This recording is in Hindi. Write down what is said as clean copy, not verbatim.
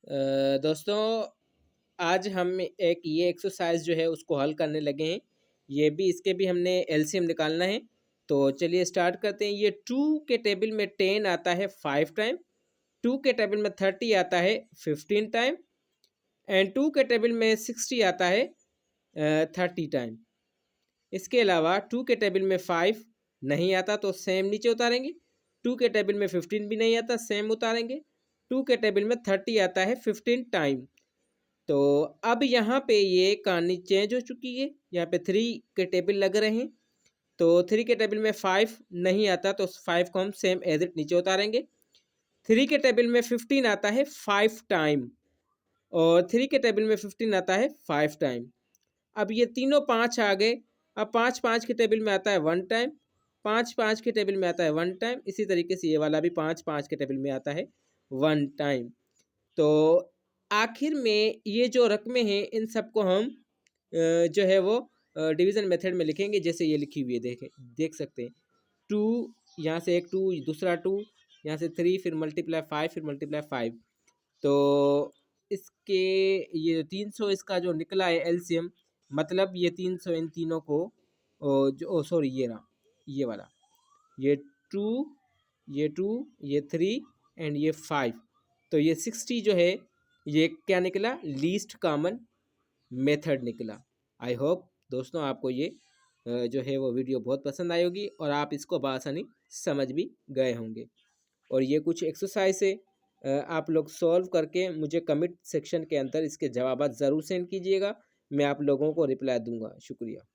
दोस्तों, आज हम एक ये एक्सरसाइज जो है उसको हल करने लगे हैं। ये भी इसके भी हमने एलसीएम निकालना है। तो चलिए स्टार्ट करते हैं। ये 2 के टेबल में 10 आता है 5 टाइम, 2 के टेबल में 30 आता है 15 टाइम एंड 2 के टेबल में 60 आता है 30 टाइम। इसके अलावा 2 के टेबल में 5 नहीं आता तो सेम नीचे उतारेंगे। 2 के टेबल में 15 भी नहीं आता, सेम उतारेंगे। 2 के टेबल में 30 आता है 15 टाइम। तो अब यहाँ पे ये कहानी चेंज हो चुकी है। यहाँ पे 3 के टेबल लग रहे हैं। तो 3 के टेबल में 5 नहीं आता तो 5 को हम सेम एज इट नीचे उतारेंगे। 3 के टेबल में 15 आता है 5 टाइम और 3 के टेबल में 15 आता है 5 टाइम। अब ये तीनों 5 आ गए। अब 5 5 के टेबल में आता है 1 टाइम, 5 5 के टेबल में आता है 1 टाइम। इसी तरीके से ये वाला भी 5 5 के टेबल में आता है 1 टाइम। तो आखिर में ये जो रकमें हैं इन सबको हम जो है वो डिवीज़न मेथड में लिखेंगे। जैसे ये लिखी हुई है, देख सकते हैं। 2, यहाँ से एक 2, दूसरा 2, यहाँ से 3, फिर मल्टीप्लाई 5, फिर मल्टीप्लाई 5। तो इसके ये 300 इसका जो निकला है एलसीएम, मतलब ये 300 इन तीनों को सॉरी ये रहा, ये वाला, ये 2, ये 2, ये 3 एंड ये 5। तो ये 60 जो है ये क्या निकला, लीस्ट कॉमन मेथड निकला। आई होप दोस्तों आपको ये जो है वो वीडियो बहुत पसंद आई होगी और आप इसको बआसानी समझ भी गए होंगे। और ये कुछ एक्सरसाइज है, आप लोग सॉल्व करके मुझे कमेंट सेक्शन के अंदर इसके जवाब ज़रूर सेंड कीजिएगा। मैं आप लोगों को रिप्लाई दूंगा। शुक्रिया।